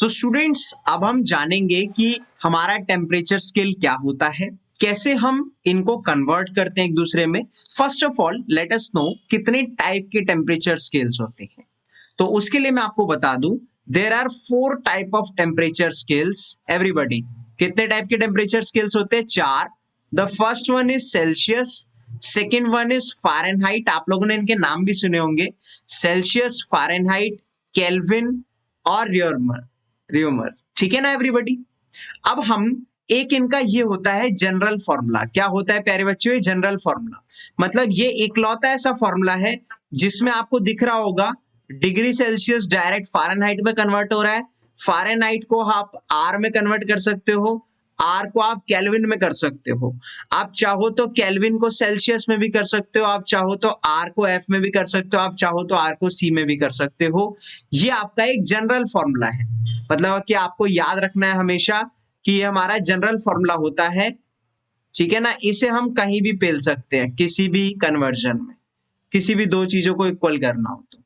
तो स्टूडेंट्स अब हम जानेंगे कि हमारा टेम्परेचर स्केल क्या होता है, कैसे हम इनको कन्वर्ट करते हैं एक दूसरे में। First of all let us know कितने टाइप के टेम्परेचर स्केल्स होते हैं। तो उसके लिए मैं आपको बता दूं, there are 4 type of temperature scales. Everybody, कितने टाइप के टेम्परेचर स्केल्स होते हैं? 4। The first one is Celsius, second one is Fahrenheit, आप लोगों ने इनके नाम भी सुने होंगे, सेल्सियस, फ़ारेनहाइट, केल्विन और र्यूमर। ठीक है ना एवरीबॉडी। अब हम एक इनका ये होता है जनरल फॉर्मूला। क्या होता है प्यारे बच्चों? ये जनरल फॉर्मूला मतलब ये इकलौता ऐसा फॉर्मूला है जिसमें आपको दिख रहा होगा डिग्री सेल्सियस डायरेक्ट फ़ारेनहाइट में कन्वर्ट हो रहा है, फ़ारेनहाइट को आप आर में कन्वर्ट कर सकते हो, आर को आप केल्विन में कर सकते हो। आप चाहो तो केल्विन को सेल्सियस में भी कर सकते हो, आप चाहो तो आर को एफ में भी कर सकते हो, आप चाहो तो आर को सी में भी कर सकते हो। ये आपका एक जनरल फॉर्मूला है, मतलब कि आपको याद रखना है हमेशा कि ये हमारा जनरल फॉर्मूला होता है। ठीक है ना, इसे हम कहीं भी पेल सकते हैं किसी भी कन्वर्जन में, किसी भी दो चीजों को इक्वल करना हो तो।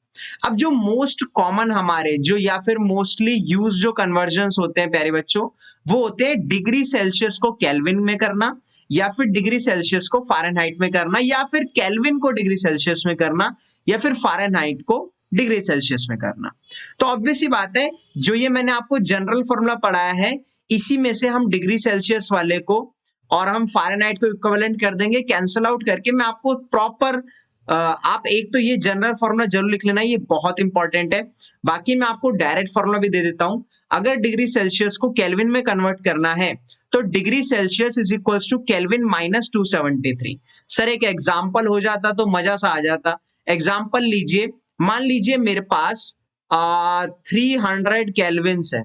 अब जो मोस्ट कॉमन हमारे जो या फिर मोस्टली यूज जो कन्वर्जन होते हैं प्यारे बच्चों, वो होते हैं डिग्री सेल्सियस को केल्विन में करना, या फिर डिग्री सेल्सियस को फ़ारेनहाइट में करना, या फिर केल्विन को डिग्री सेल्सियस में करना, या फिर फ़ारेनहाइट को डिग्री सेल्सियस में करना। तो ऑब्वियस सी बात है, जो ये मैंने आपको जनरल फॉर्मूला पढ़ाया है, इसी में से हम डिग्री सेल्सियस वाले को और हम फ़ारेनहाइट को इक्विवेलेंट कर देंगे, कैंसल आउट करके। मैं आपको प्रॉपर आप एक तो ये जनरल फॉर्मूला जरूर लिख लेना, ये बहुत इंपॉर्टेंट है। बाकी मैं आपको डायरेक्ट फॉर्मूला भी दे देता हूं। अगर डिग्री सेल्सियस को केल्विन में कन्वर्ट करना है तो degree Celsius is equals to Kelvin minus 273। Sir एक एग्जाम्पल हो जाता तो मजा सा आ जाता। एग्जाम्पल लीजिए, मान लीजिए मेरे पास 300 केल्विन्स है,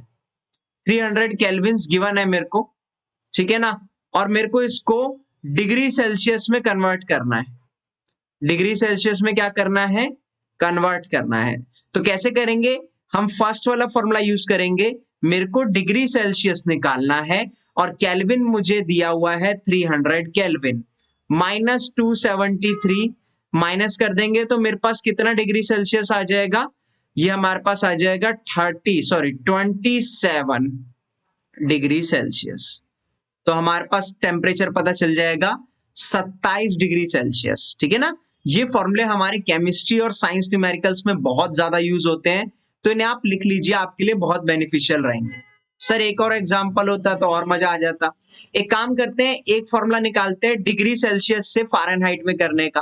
300 केल्विन्स गिवन है मेरे को, ठीक है ना, और मेरे को इसको डिग्री सेल्सियस में कन्वर्ट करना है। डिग्री सेल्सियस में क्या करना है? कन्वर्ट करना है। तो कैसे करेंगे? हम फर्स्ट वाला फॉर्मूला यूज करेंगे। मेरे को डिग्री सेल्सियस निकालना है और केल्विन मुझे दिया हुआ है 300 केल्विन, माइनस 273 माइनस कर देंगे तो मेरे पास कितना डिग्री सेल्सियस आ जाएगा? ये हमारे पास आ जाएगा 27 डिग्री सेल्सियस। तो हमारे पास टेम्परेचर पता चल जाएगा 27 डिग्री सेल्सियस। ठीक है ना। ये फॉर्मूले हमारे केमिस्ट्री और साइंस न्यूमेरिकल्स में बहुत ज्यादा यूज होते हैं, तो इन्हें आप लिख लीजिए, आपके लिए बहुत बेनिफिशियल रहेंगे। सर एक और एग्जांपल होता तो और मजा आ जाता। एक काम करते हैं, एक फॉर्मूला निकालते हैं डिग्री सेल्सियस से फ़ारेनहाइट में करने का।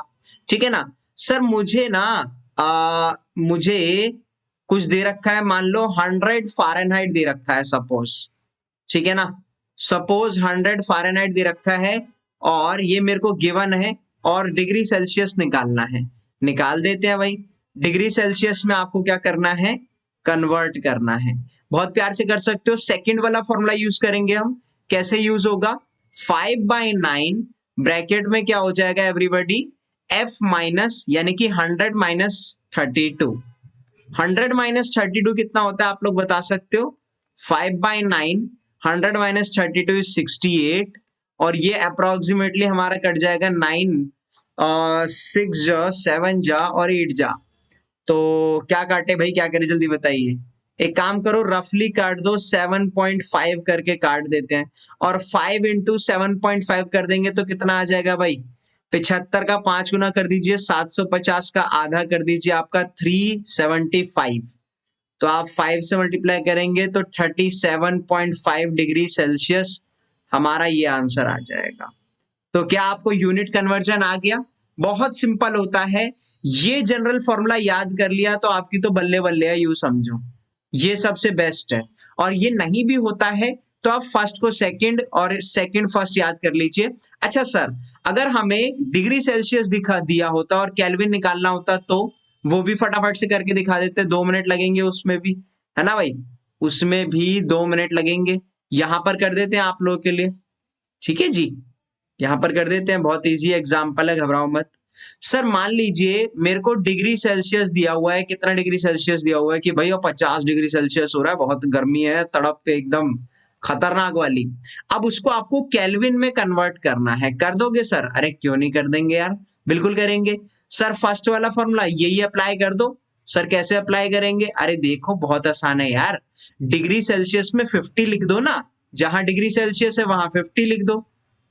ठीक है ना। सर मुझे ना मुझे कुछ दे रखा है, मान लो 100 फ़ारेनहाइट दे रखा है सपोज। ठीक है ना, सपोज 100 फ़ारेनहाइट दे रखा है और ये मेरे को गिवन है और डिग्री सेल्सियस निकालना है। निकाल देते हैं भाई। डिग्री सेल्सियस में आपको क्या करना है? कन्वर्ट करना है। बहुत प्यार से कर सकते हो। सेकंड वाला फॉर्मूला यूज करेंगे हम। कैसे यूज होगा? 5/9 ब्रैकेट में क्या हो जाएगा एवरीबॉडी? f माइनस, यानी कि 100 माइनस 32। 100 माइनस 32 कितना होता है आप लोग बता सकते हो? 5/9, 100 माइनस 32 इज 68, और ये अप्रोक्सीमेटली हमारा कट जाएगा 9, 6 जा, 7 जा और 8 जा। तो क्या काटे भाई, क्या करे जल्दी बताइए। एक काम करो, रफली काट दो, 7.5 करके काट देते हैं, और 5 इंटू 7.5 कर देंगे तो कितना आ जाएगा भाई? 75 का 5 गुना कर दीजिए, 750 का आधा कर दीजिए, आपका 375। तो आप 5 से मल्टीप्लाई करेंगे तो 37.5 डिग्री सेल्सियस हमारा ये आंसर आ जाएगा। तो क्या आपको यूनिट कन्वर्जन आ गया? बहुत सिंपल होता है। ये जनरल फॉर्मूला याद कर लिया तो आपकी तो बल्ले बल्ले है, यूं समझो ये सबसे बेस्ट है। और ये नहीं भी होता है तो आप फर्स्ट को सेकंड और सेकंड फर्स्ट याद कर लीजिए। अच्छा सर, अगर हमें डिग्री सेल्सियस दिखा दिया होता और केल्विन निकालना होता तो वो भी फटाफट से करके दिखा देते, 2 मिनट लगेंगे उसमें भी, है ना भाई, उसमें भी 2 मिनट लगेंगे। यहां पर कर देते हैं आप लोगों के लिए, ठीक है जी, यहां पर कर देते हैं, बहुत इजी एग्जांपल है, घबराओ मत। सर मान लीजिए मेरे को डिग्री सेल्सियस दिया हुआ है, कितना डिग्री सेल्सियस दिया हुआ है कि भाई 50 डिग्री सेल्सियस हो रहा है, बहुत गर्मी है, तड़प पे एकदम खतरनाक वाली। अब उसको आपको केल्विन में कन्वर्ट करना है, कर दोगे सर? अरे क्यों नहीं कर देंगे यार, बिल्कुल करेंगे। सर फर्स्ट वाला फॉर्मूला यही अप्लाई कर दो, सर कैसे अप्लाई करेंगे? अरे देखो बहुत आसान है यार, डिग्री सेल्सियस में 50 लिख दो ना, जहां डिग्री सेल्सियस है वहां 50 लिख दो।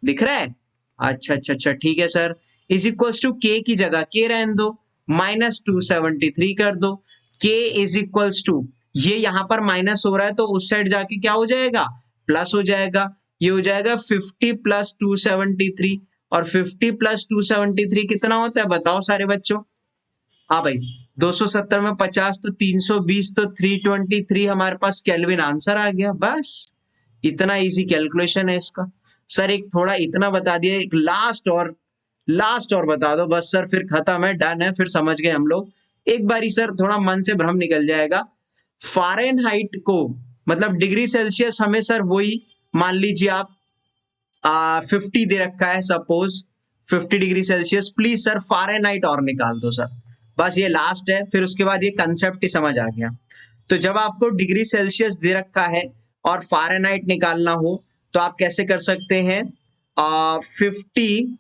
दिख रहा है? अच्छा अच्छा अच्छा ठीक है सर। इज इक्वल्स टू के की जगह के रहने दो, -273 कर दो। के इज इक्वल्स टू, ये यहां पर माइनस हो रहा है तो उस साइड जाके क्या हो जाएगा, प्लस हो जाएगा। ये हो जाएगा 50 + 273, और 50 + 273 कितना होता है बताओ सारे बच्चों? हाँ भाई, 270 में 50 तो 320, तो 323 हमारे पास केल्विन आंसर आ गया। बस इतना इजी कैलकुलेशन है इसका। सर एक थोड़ा इतना बता दिए, एक लास्ट और बता दो बस सर, फिर खत्म है, डन है, फिर समझ गए हम लोग। एक बारी सर थोड़ा मन से भ्रम निकल जाएगा। फारेनहाइट को, मतलब डिग्री सेल्सियस हमें सर वही मान लीजिए आप 50 दे रखा है, suppose 50 degree Celsius. Please sir Fahrenheit और निकाल दो सर, बस ये लास्ट है, फिर उसके बाद ये कंसेप्ट ही समझ आ गया। तो जब आपको डिग्री सेल्सियस दे रखा है और फारेनहाइट निकालना हो तो आप कैसे कर सकते हैं, 50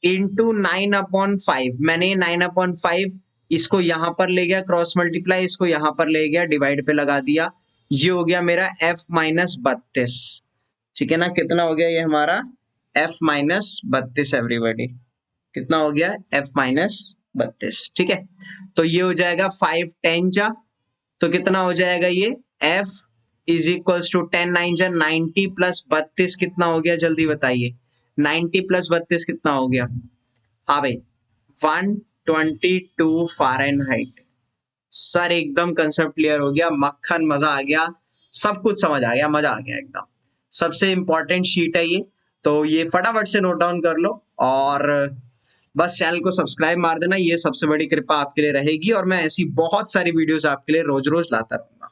इंटू 9/5, मैंने 9/5 इसको यहां पर ले गया क्रॉस मल्टीप्लाई, इसको यहां पर ले गया डिवाइड पे लगा दिया, ये हो गया मेरा F-32। ठीक है ना, कितना हो गया ये हमारा F-32 एवरीबॉडी, कितना हो गया F-32। ठीक है, तो ये हो जाएगा 5 10 जा, तो कितना हो जाएगा ये F इज इक्वल्स टू 10 9 जा 90 + 32 कितना हो गया जल्दी बताइए, 90 + 32 कितना हो गया? हाँ भाई 122 फारेनहाइट। सर एकदम कंसेप्ट क्लियर हो गया, मक्खन, मजा आ गया, सब कुछ समझ आ गया, मजा आ गया एकदम। सबसे इंपॉर्टेंट शीट है ये, तो ये फटाफट से नोट डाउन कर लो और बस चैनल को सब्सक्राइब मार देना, ये सबसे बड़ी कृपा आपके लिए रहेगी, और मैं ऐसी बहुत सारी वीडियोस आपके लिए रोज रोज लाता रहूंगा।